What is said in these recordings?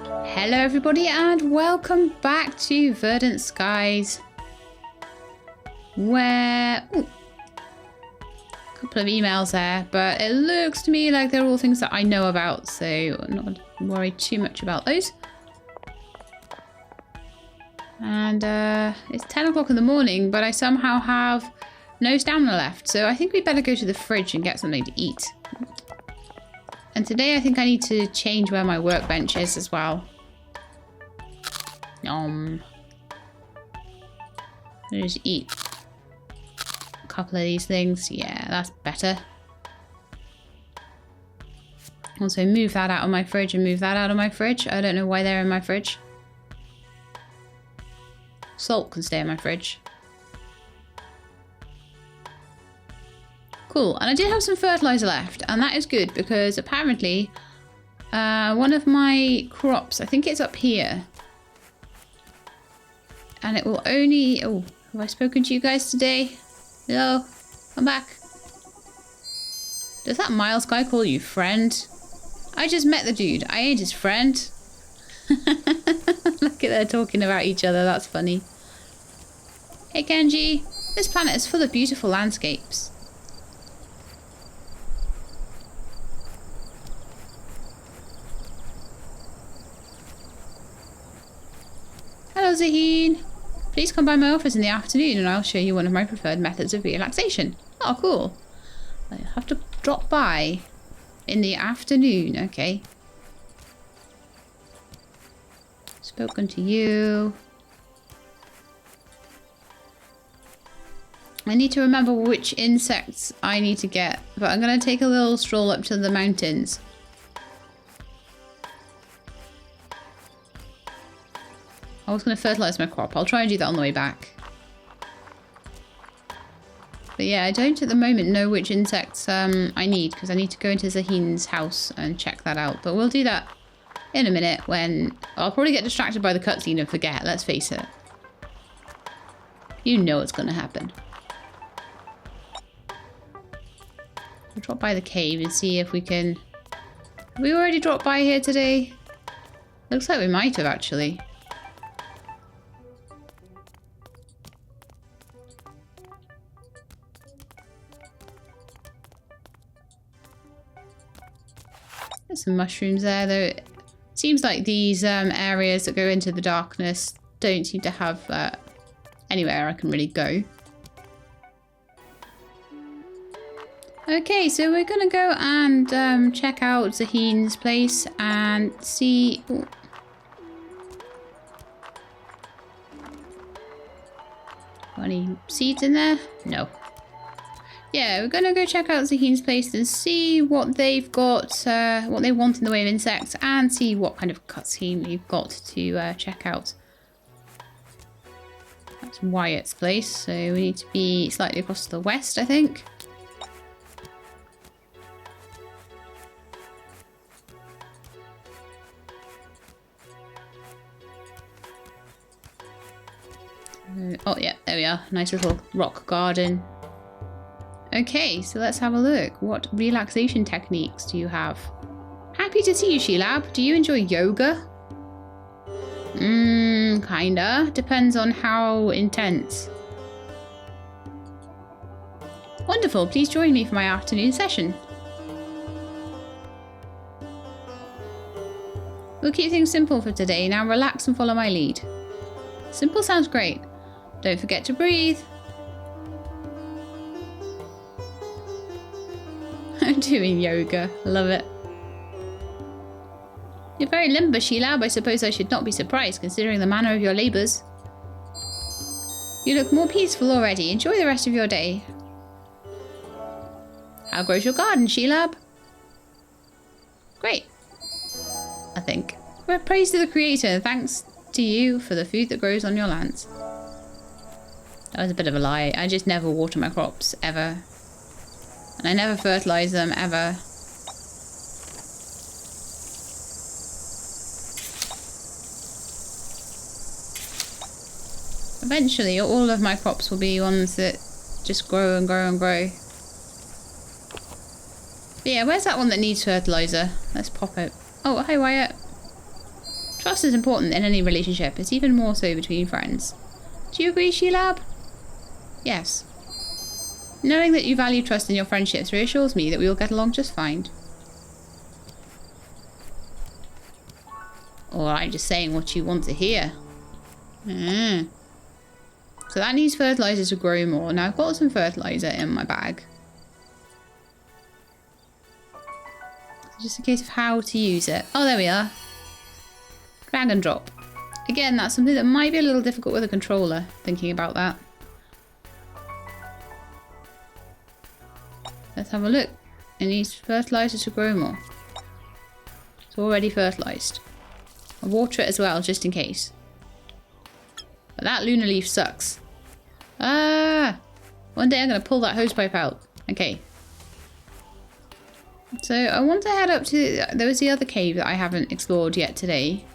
Hello everybody and welcome back to Verdant Skies, where... Ooh, a couple of emails there, but it looks to me like they're all things that I know about, so I'm not going to worry too much about those. And it's 10 o'clock in the morning, but I somehow have no stamina left, so I think we better go to the fridge and get something to eat. And today I think I need to change where my workbench is as well. Just eat a couple of these things. Yeah, that's better. Also move that out of my fridge and move that out of my fridge. I don't know why they're in my fridge. Salt can stay in my fridge. Cool, and I did have some fertilizer left, and that is good because apparently one of my crops, I think it's up here, and it will only... Oh, have I spoken to you guys today? Hello? Come back. Does that Miles guy call you friend? I just met the dude. I ain't his friend. Look at them talking about each other. That's funny. Hey Kenji. This planet is full of beautiful landscapes. Hello Zaheen. Please come by my office in the afternoon and I'll show you one of my preferred methods of relaxation. Oh, cool. I have to drop by in the afternoon. Okay. Spoken to you. I need to remember which insects I need to get, but I'm going to take a little stroll up to the mountains. I was going to fertilise my crop. I'll try and do that on the way back. But yeah, I don't at the moment know which insects I need, because I need to go into Zaheen's house and check that out. But we'll do that in a minute when... I'll probably get distracted by the cutscene and forget, let's face it. You know it's going to happen. We'll drop by the cave and see if we can... Have we already dropped by here today? Looks like we might have, actually. There's some mushrooms there, though. It seems like these areas that go into the darkness don't seem to have anywhere I can really go. Okay, so we're going to go and check out Zaheen's place and see... Ooh. Any seeds in there? No. Yeah, we're going to go check out Zaheen's place and see what they've got, what they want in the way of insects, and see what kind of cutscene we've got to check out. That's Wyatt's place, so we need to be slightly across to the west, I think. Oh yeah, there we are. Nice little rock garden. Okay, so let's have a look. What relaxation techniques do you have? Happy to see you, Shelab. Do you enjoy yoga? Kinda. Depends on how intense. Wonderful. Please join me for my afternoon session. We'll keep things simple for today. Now relax and follow my lead. Simple sounds great. Don't forget to breathe. I'm doing yoga. Love it. You're very limber, Shelab. I suppose I should not be surprised, considering the manner of your labours. You look more peaceful already. Enjoy the rest of your day. How grows your garden, Shelab? Great. I think. Well, praise to the Creator, and thanks to you for the food that grows on your lands. That was a bit of a lie. I just never water my crops, ever. And I never fertilise them, ever. Eventually, all of my crops will be ones that just grow and grow and grow. But yeah, where's that one that needs fertiliser? Let's pop it. Oh, hi Wyatt. Trust is important in any relationship. It's even more so between friends. Do you agree, Shelab? Yes. Knowing that you value trust in your friendships reassures me that we will get along just fine. Or I'm just saying what you want to hear. So that needs fertilizer to grow more. Now I've got some fertilizer in my bag. Just a case of how to use it. Oh, there we are. Drag and drop. Again, that's something that might be a little difficult with a controller, thinking about that. Let's have a look. It needs fertilizer to grow more. It's already fertilized. I'll water it as well, just in case. But that lunar leaf sucks. Ah! One day I'm going to pull that hosepipe out. Okay. So I want to head up to... There was the other cave that I haven't explored yet today.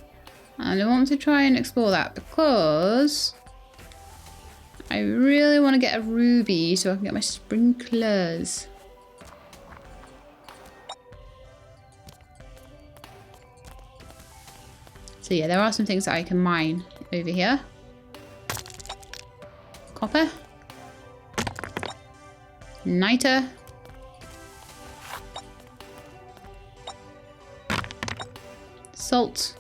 And I want to try and explore that because... I really want to get a ruby so I can get my sprinklers. So yeah, there are some things that I can mine over here. Copper. Niter. Salt.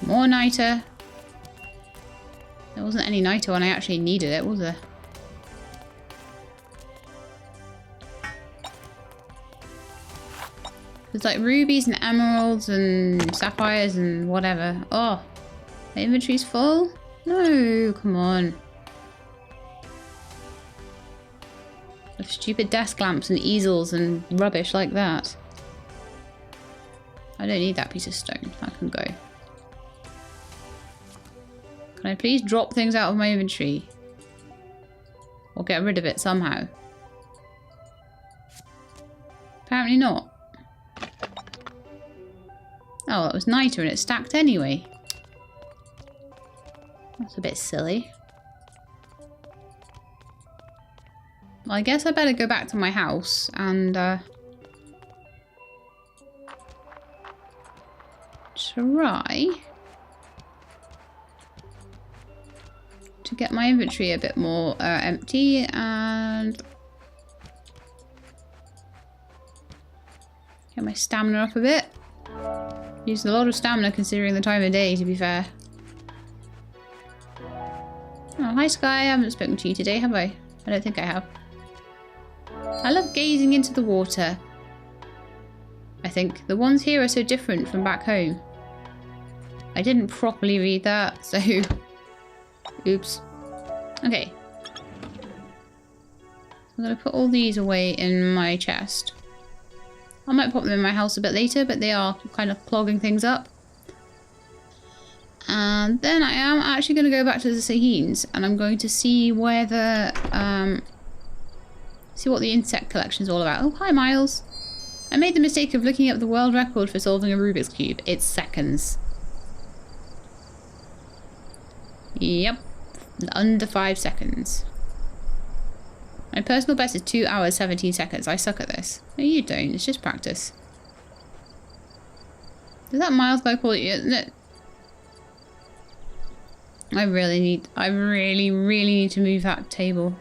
More niter. There wasn't any niter when I actually needed it, was there? There's like rubies and emeralds and sapphires and whatever. Oh, my inventory's full? No, come on. Of stupid desk lamps and easels and rubbish like that. I don't need that piece of stone. That can go. Can I please drop things out of my inventory? Or get rid of it somehow? Apparently not. Oh, that was niter and it's stacked anyway. That's a bit silly. Well, I guess I better go back to my house and try to get my inventory a bit more empty and get my stamina up a bit. Used a lot of stamina considering the time of day, to be fair. Oh, hi Skye, I haven't spoken to you today, have I? I don't think I have. I love gazing into the water. I think the ones here are so different from back home. I didn't properly read that, so... Oops. Okay. I'm going to put all these away in my chest. I might pop them in my house a bit later, but they are kind of clogging things up. And then I am actually going to go back to the Sahines, and I'm going to see whether... see what the insect collection is all about. Oh, hi Miles. I made the mistake of looking up the world record for solving a Rubik's Cube. It's seconds. Yep. Under 5 seconds. My personal best is 2 hours 17 seconds. I suck at this. No, you don't. It's just practice. Does that Miles guy call you? No. I really need to move that table.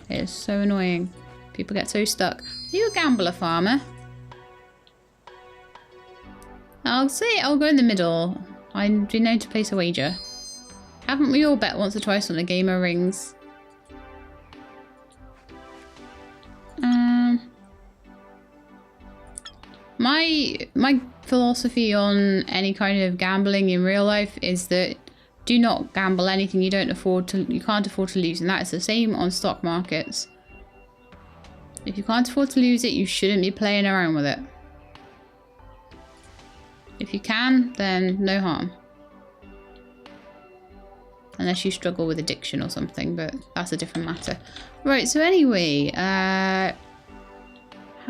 It is so annoying. People get so stuck. Are you a gambler, farmer? I'll say I'll go in the middle. I'd be known to place a wager. Haven't we all bet once or twice on a game of rings? My philosophy on any kind of gambling in real life is that do not gamble anything you can't afford to lose, and that is the same on stock markets. If you can't afford to lose it, you shouldn't be playing around with it. If you can, then no harm. Unless you struggle with addiction or something, but that's a different matter. Right, so anyway, how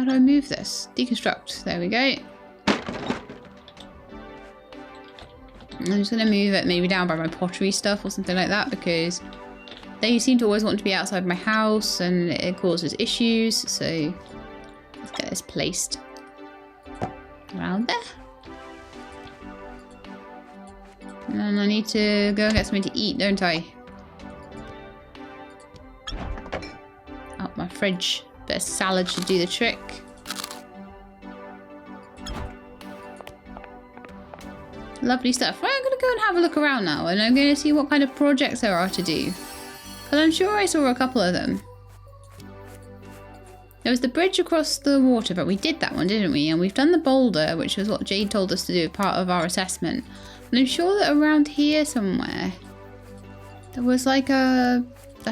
do I move this? Deconstruct, there we go. I'm just going to move it maybe down by my pottery stuff or something like that, because They seem to always want to be outside my house and it causes issues, so let's get this placed around there. And I need to go and get something to eat, don't I? Out my fridge. Bit of salad should do the trick. Lovely stuff. Right, I'm going to go and have a look around now and I'm going to see what kind of projects there are to do. Because I'm sure I saw a couple of them. There was the bridge across the water, but we did that one, didn't we? And we've done the boulder, which was what Jade told us to do as part of our assessment. And I'm sure that around here somewhere, there was like the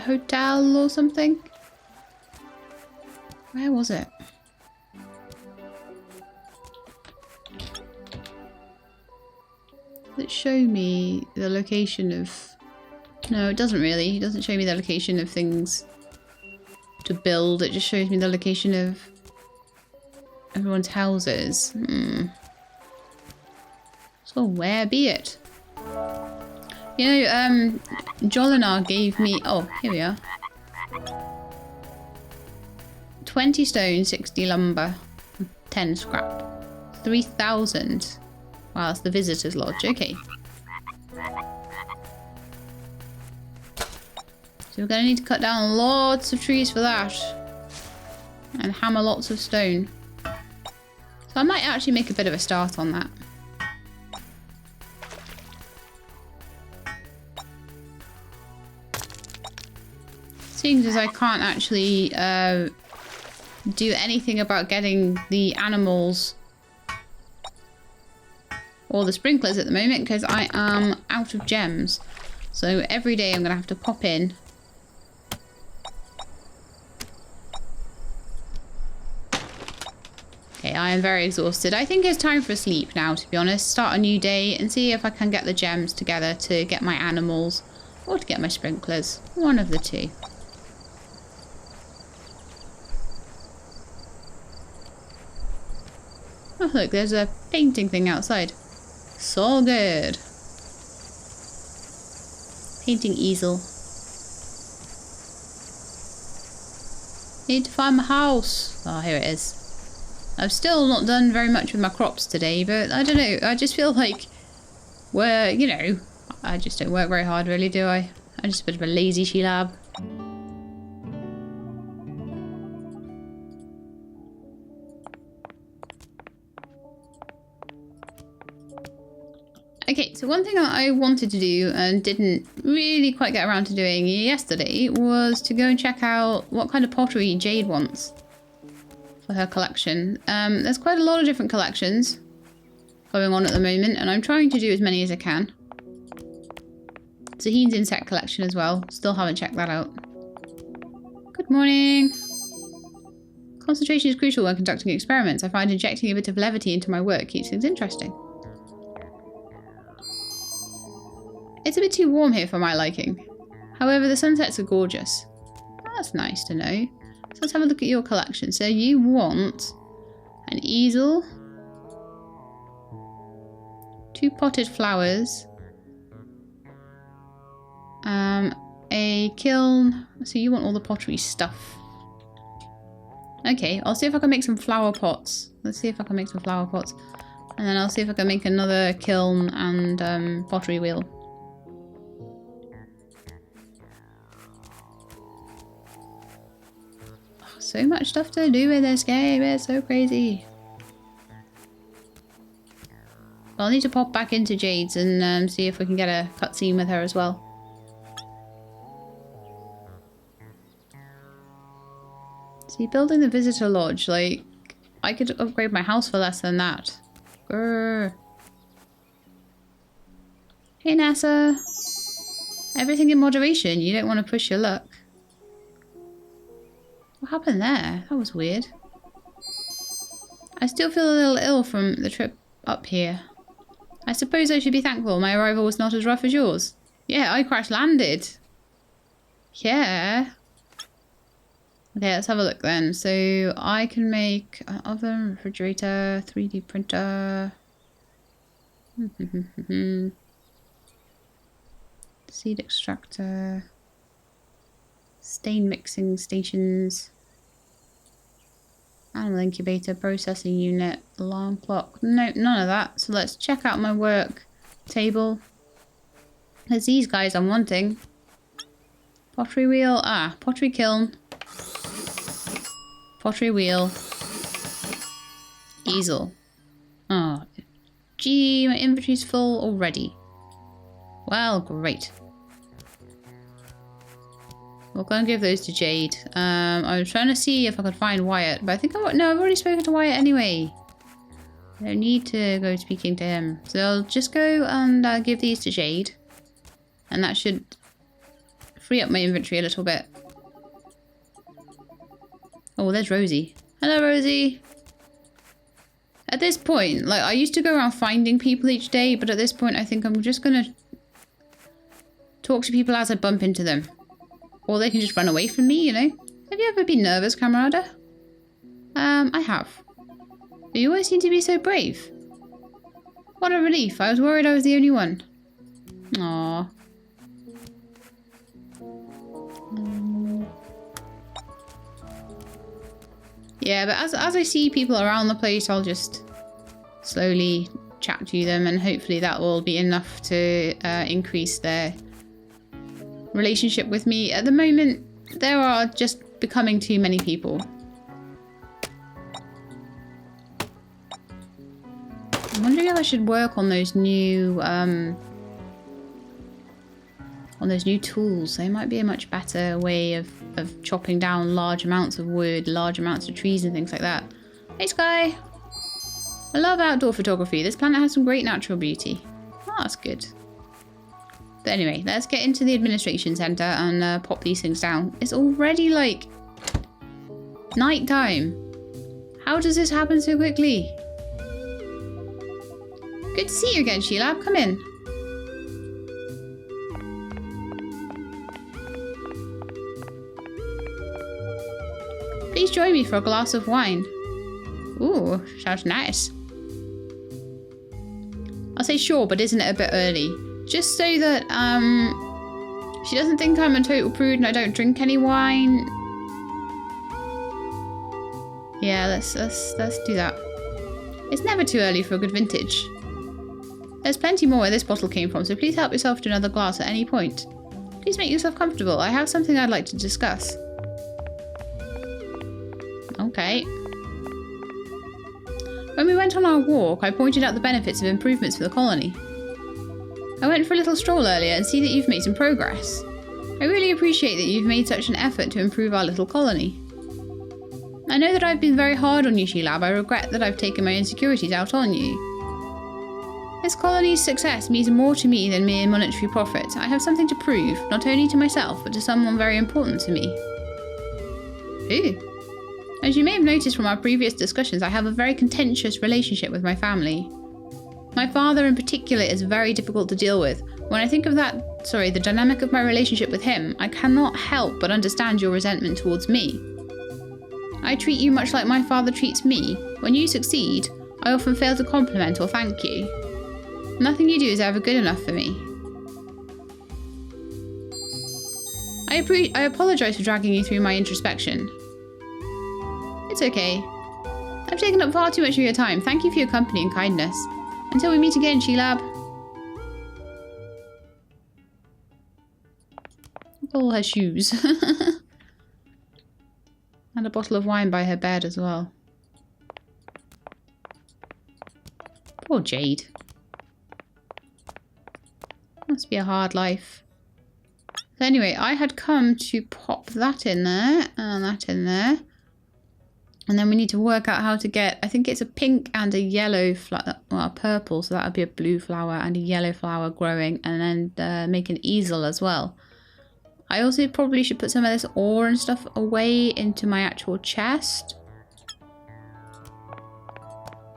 hotel or something. Where was it? Does it show me the location of... No, it doesn't really. It doesn't show me the location of things to build. It just shows me the location of everyone's houses. So where be it? You know, Jolinar gave me... Oh, here we are. 20 stone, 60 lumber, 10 scrap. 3,000. Wow, that's the visitor's lodge. Okay. So we're going to need to cut down lots of trees for that. And hammer lots of stone. So I might actually make a bit of a start on that. Seeing as I can't actually do anything about getting the animals or the sprinklers at the moment because I am out of gems. So every day I'm going to have to pop in. Okay, I am very exhausted. I think it's time for sleep now, to be honest. Start a new day and see if I can get the gems together to get my animals or to get my sprinklers. One of the two. Oh look, there's a painting thing outside. So good. Painting easel. Need to find my house. Oh, here it is. I've still not done very much with my crops today, but I don't know. I just feel like we're, you know, I just don't work very hard really, do I? I'm just a bit of a lazy Shelab. Okay, so one thing that I wanted to do and didn't really quite get around to doing yesterday was to go and check out what kind of pottery Jade wants for her collection. There's quite a lot of different collections going on at the moment, and I'm trying to do as many as I can. Zaheen's insect collection as well. Still haven't checked that out. Good morning. Concentration is crucial when conducting experiments. I find injecting a bit of levity into my work keeps things interesting. It's a bit too warm here for my liking. However, the sunsets are gorgeous. That's nice to know. So let's have a look at your collection. So you want an easel, 2 potted flowers, a kiln. So you want all the pottery stuff. Okay, I'll see if I can make some flower pots. Let's see if I can make some flower pots. And then I'll see if I can make another kiln and pottery wheel. So much stuff to do with this game, it's so crazy. Well, I'll need to pop back into Jade's and see if we can get a cutscene with her as well. See, building the visitor lodge, like, I could upgrade my house for less than that. Grr. Hey NASA. Everything in moderation, you don't want to push your luck. What happened there? That was weird. I still feel a little ill from the trip up here. I suppose I should be thankful my arrival was not as rough as yours. Yeah, I crash landed. Yeah. Okay, let's have a look then. So I can make an oven, refrigerator, 3D printer. Seed extractor. Stain mixing stations. Animal incubator, processing unit, alarm clock. No, none of that. So let's check out my work table. There's these guys I'm wanting. Pottery wheel. Ah, pottery kiln. Pottery wheel. Easel. Oh, gee, my inventory's full already. Well, great. We'll go and give those to Jade. I was trying to see if I could find Wyatt, but I think no, I've already spoken to Wyatt anyway. I don't need to go speaking to him. So I'll just go and give these to Jade. And that should free up my inventory a little bit. Oh, there's Rosie. Hello, Rosie. At this point, like, I used to go around finding people each day, but at this point I think I'm just gonna talk to people as I bump into them. Or they can just run away from me, you know? Have you ever been nervous, Camarada? I have. But you always seem to be so brave. What a relief. I was worried I was the only one. Aww. Yeah, but as I see people around the place, I'll just slowly chat to them, and hopefully that will be enough to increase their relationship with me. At the moment, there are just becoming too many people. I'm wondering if I should work on those new tools. They might be a much better way of chopping down large amounts of wood, large amounts of trees and things like that. Hey, Skye! I love outdoor photography. This planet has some great natural beauty. Oh, that's good. But anyway, let's get into the administration center and pop these things down. It's already like night time. How does this happen so quickly? Good to see you again, Shelab. Come in. Please join me for a glass of wine. Ooh, sounds nice. I'll say sure, but isn't it a bit early? Just so that she doesn't think I'm a total prude and I don't drink any wine. Yeah, let's do that. It's never too early for a good vintage. There's plenty more where this bottle came from, so please help yourself to another glass at any point. Please make yourself comfortable. I have something I'd like to discuss. Okay. When we went on our walk, I pointed out the benefits of improvements for the colony. I went for a little stroll earlier and see that you've made some progress. I really appreciate that you've made such an effort to improve our little colony. I know that I've been very hard on you, Shelab. I regret that I've taken my insecurities out on you. This colony's success means more to me than mere monetary profit. I have something to prove, not only to myself, but to someone very important to me. Who? As you may have noticed from our previous discussions, I have a very contentious relationship with my family. My father in particular is very difficult to deal with. When I think of the dynamic of my relationship with him, I cannot help but understand your resentment towards me. I treat you much like my father treats me. When you succeed, I often fail to compliment or thank you. Nothing you do is ever good enough for me. I apologise for dragging you through my introspection. It's okay. I've taken up far too much of your time. Thank you for your company and kindness. Until we meet again, Shelab. All her shoes. And a bottle of wine by her bed as well. Poor Jade. Must be a hard life. So anyway, I had come to pop that in there and that in there. And then we need to work out how to get, I think it's a pink and a yellow flower, well, a purple, so that would be a blue flower and a yellow flower growing, and then make an easel as well. I also probably should put some of this ore and stuff away into my actual chest.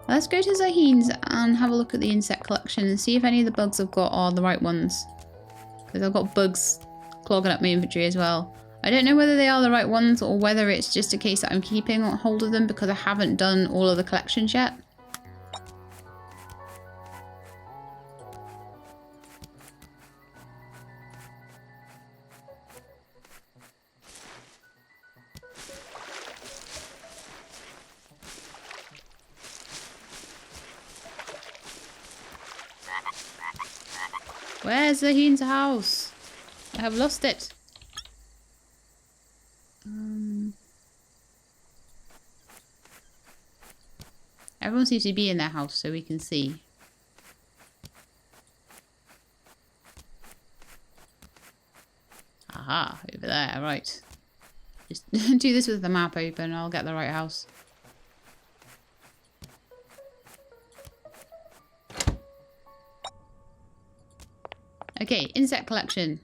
Let's go to Zahin's and have a look at the insect collection and see if any of the bugs I've got are the right ones. Because I've got bugs clogging up my inventory as well. I don't know whether they are the right ones or whether it's just a case that I'm keeping hold of them because I haven't done all of the collections yet. Where's Zahin's house? I have lost it. Everyone seems to be in their house so we can see. Aha, over there, right. Just do this with the map open, I'll get the right house. Okay, insect collection.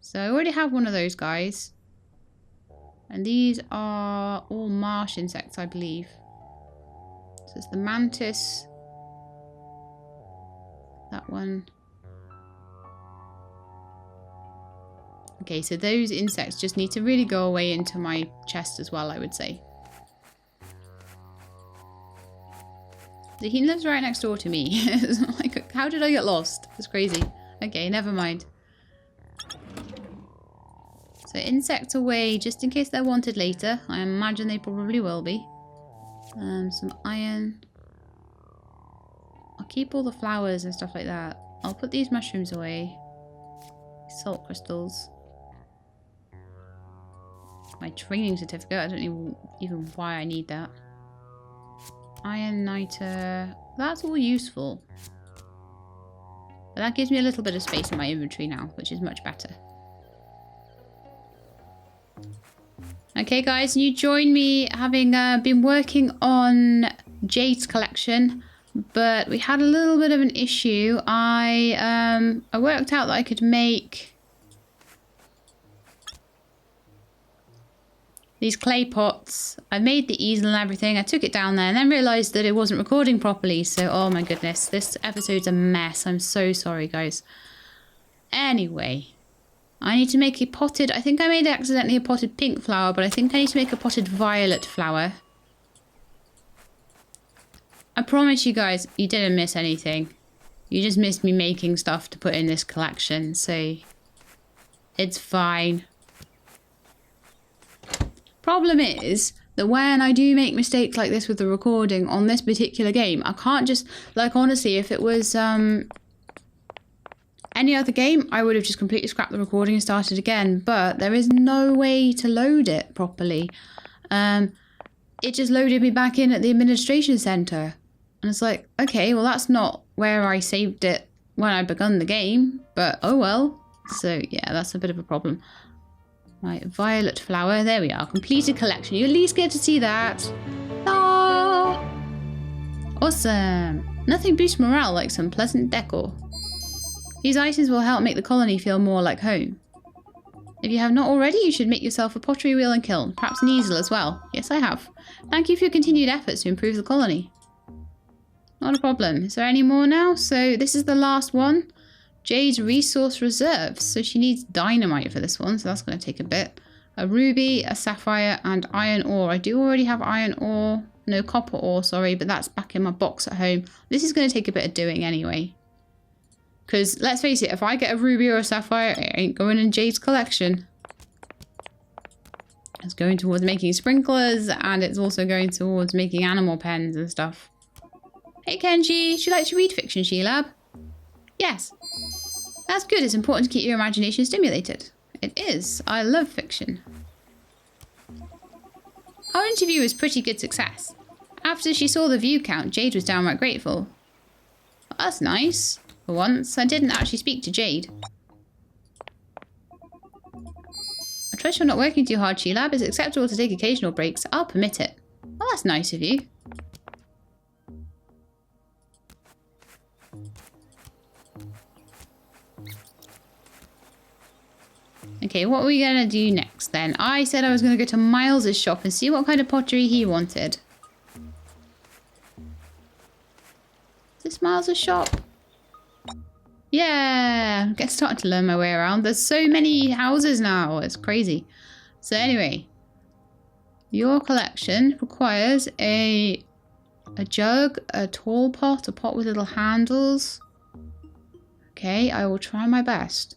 So I already have one of those guys. And these are all marsh insects, I believe. So it's the mantis. That one. Okay, so those insects just need to really go away into my chest as well, I would say. He lives right next door to me. Like, how did I get lost? It's crazy. Okay, never mind. So insects away, just in case they're wanted later. I imagine they probably will be. Some iron. I'll keep all the flowers and stuff like that. I'll put these mushrooms away. Salt crystals. My training certificate. I don't know even why I need that. Iron niter. That's all useful. But that gives me a little bit of space in my inventory now, which is much better. Okay guys, you join me having been working on Jade's collection, but we had a little bit of an issue. I worked out that I could make these clay pots. I made the easel and everything. I took it down there and then realised that it wasn't recording properly. So, oh my goodness, this episode's a mess. I'm so sorry, guys. Anyway, I need to make a potted... I think I made accidentally a potted pink flower, but I think I need to make a potted violet flower. I promise you guys, you didn't miss anything. You just missed me making stuff to put in this collection, so it's fine. Problem is that when I do make mistakes like this with the recording on this particular game, I can't just, like, honestly, if it was any other game, I would have just completely scrapped the recording and started again, but there is no way to load it properly. It just loaded me back in at the administration center, and it's like, okay, well, that's not where I saved it when I begun the game, but oh well. So yeah, that's a bit of a problem. Right, violet flower. There we are. Completed collection. You at least get to see that. Oh, awesome. Nothing boosts morale like some pleasant decor. These items will help make the colony feel more like home. If you have not already, you should make yourself a pottery wheel and kiln. Perhaps an easel as well. Yes, I have. Thank you for your continued efforts to improve the colony. Not a problem. Is there any more now? So this is the last one. Jade's resource reserves. So she needs dynamite for this one, so that's going to take a bit. A ruby, a sapphire, and iron ore. I do already have iron ore. No, copper ore, sorry, but that's back in my box at home. This is going to take a bit of doing anyway. Because, let's face it, if I get a ruby or a sapphire, it ain't going in Jade's collection. It's going towards making sprinklers, and it's also going towards making animal pens and stuff. Hey Kenji, do you like to read fiction, Shelab? Yes. That's good. It's important to keep your imagination stimulated. It is. I love fiction. Our interview was pretty good success. After she saw the view count, Jade was downright grateful. Well, that's nice. For once, I didn't actually speak to Jade. I trust you're not working too hard, Shelab. It's acceptable to take occasional breaks. I'll permit it. Well, that's nice of you. Okay, what are we going to do next then? I said I was going to go to Miles's shop and see what kind of pottery he wanted. Is this Miles's shop? Yeah, I'm starting to learn my way around. There's so many houses now. It's crazy. So anyway, your collection requires a jug, a tall pot, a pot with little handles. Okay, I will try my best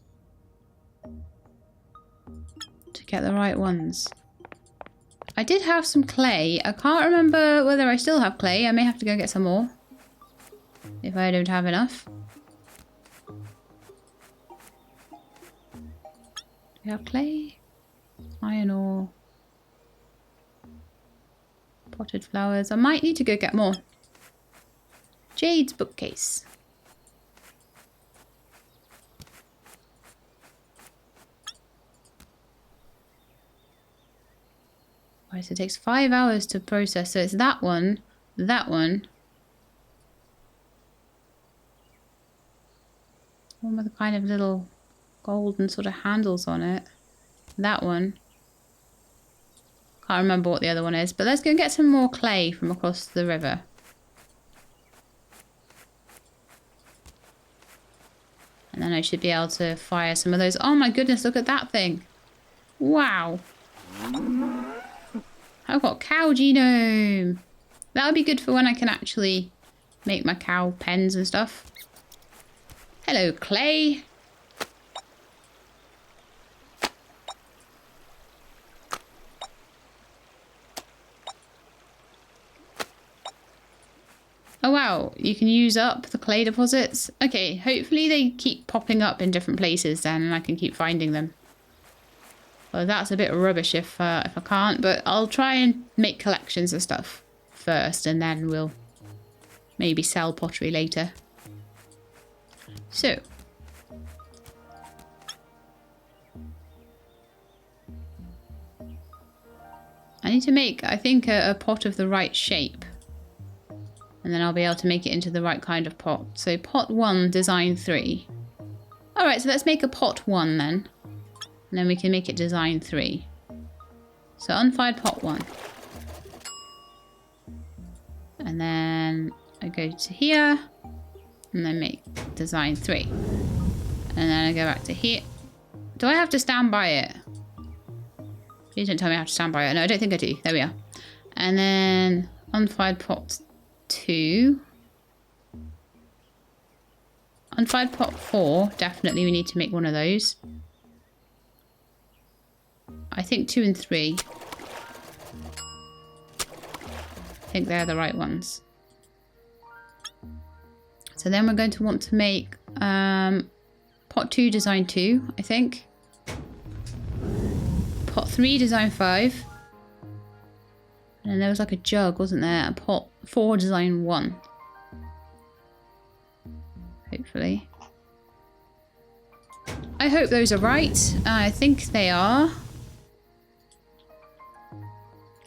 to get the right ones. I did have some clay. I can't remember whether I still have clay. I may have to go get some more if I don't have enough. We have clay, iron ore, potted flowers. I might need to go get more. Jade's bookcase. Right, so it takes 5 hours to process. So it's that one, that one. One with the kind of little golden sort of handles on it. That one. Can't remember what the other one is. But let's go get some more clay from across the river. And then I should be able to fire some of those. Oh my goodness, look at that thing. Wow. I've got cow genome. That'll be good for when I can actually make my cow pens and stuff. Hello, clay. Oh wow, you can use up the clay deposits. Okay, hopefully they keep popping up in different places then and I can keep finding them. Well, that's a bit rubbish if I can't, but I'll try and make collections of stuff first and then we'll maybe sell pottery later. So. I need to make, I think, a pot of the right shape. And then I'll be able to make it into the right kind of pot. So pot 1, design 3. Alright, so let's make a pot 1 then. And then we can make it design 3. So unfired pot 1. And then I go to here. And then make design 3. And then I go back to here. Do I have to stand by it? Please don't tell me I have to stand by it. No, I don't think I do. There we are. And then unfired pot 2. Unfired pot 4. Definitely we need to make one of those. I think 2 and 3. I think they're the right ones. So then we're going to want to make pot 2 design 2, I think. Pot 3 design 5. And then there was like a jug, wasn't there? And pot 4 design 1. Hopefully. I hope those are right. I think they are.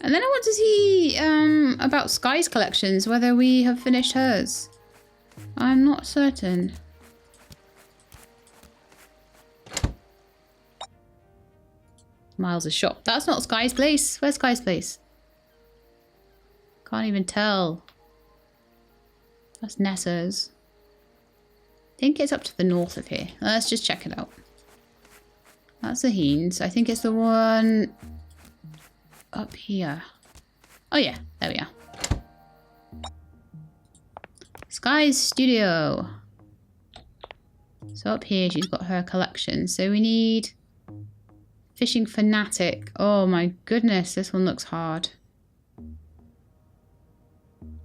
And then I want to see about Skye's collections, whether we have finished hers. I'm not certain. Miles' shop. That's not Skye's place. Where's Skye's place? Can't even tell. That's Nessa's. I think it's up to the north of here. Let's just check it out. That's the Heen's. I think it's the one up here. Oh yeah, there we are. Skye's studio. So up here she's got her collection. So we need Fishing Fanatic. Oh my goodness, this one looks hard.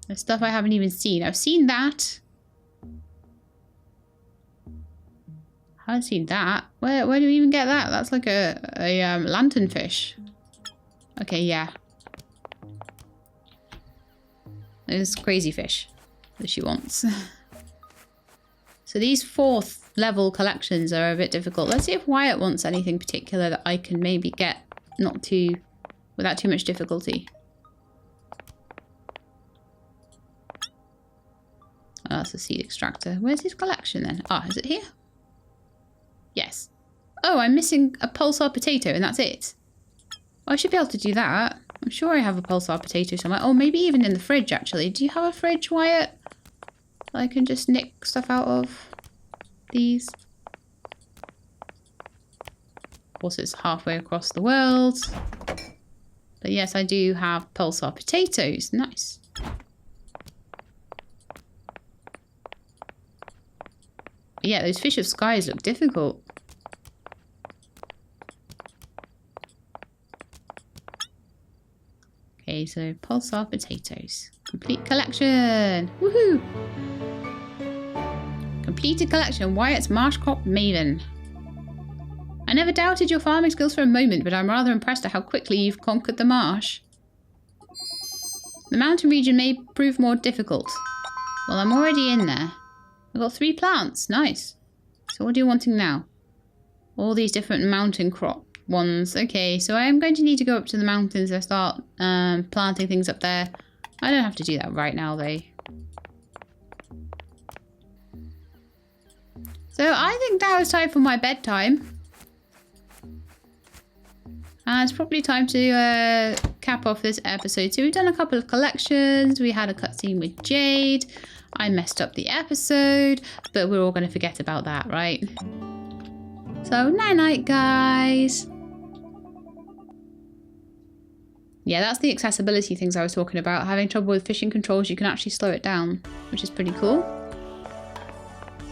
There's stuff I haven't even seen. I've seen that. I haven't seen that. Where do we even get that? That's like a lanternfish. Okay, yeah. There's crazy fish that she wants. So these 4th level collections are a bit difficult. Let's see if Wyatt wants anything particular that I can maybe get without too much difficulty. Oh, that's a seed extractor. Where's his collection then? Ah, is it here? Yes. Oh, I'm missing a pulsar potato and that's it. Oh, I should be able to do that. I'm sure I have a pulsar potato somewhere. Oh, maybe even in the fridge, actually. Do you have a fridge, Wyatt? I can just nick stuff out of these. Of course, it's halfway across the world. But yes, I do have pulsar potatoes. Nice. Yeah, those fish of skies look difficult. Okay, so pulsar potatoes. Complete collection. Woohoo! Completed collection. Wyatt's marsh crop maven. I never doubted your farming skills for a moment, but I'm rather impressed at how quickly you've conquered the marsh. The mountain region may prove more difficult. Well, I'm already in there. I've got 3 plants. Nice. So what are you wanting now? All these different mountain crop ones. Okay, so I am going to need to go up to the mountains and start planting things up there. I don't have to do that right now, though. So I think now it's time for my bedtime. And it's probably time to cap off this episode. So we've done a couple of collections. We had a cutscene with Jade. I messed up the episode, but we're all going to forget about that, right? So night-night, guys. Yeah, that's the accessibility things I was talking about. Having trouble with fishing controls, you can actually slow it down, which is pretty cool.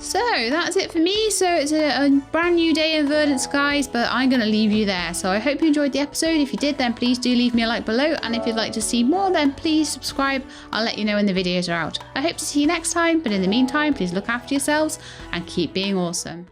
So that's it for me. So it's a brand new day in Verdant Skies, but I'm going to leave you there. So I hope you enjoyed the episode. If you did, then please do leave me a like below. And if you'd like to see more, then please subscribe. I'll let you know when the videos are out. I hope to see you next time. But in the meantime, please look after yourselves and keep being awesome.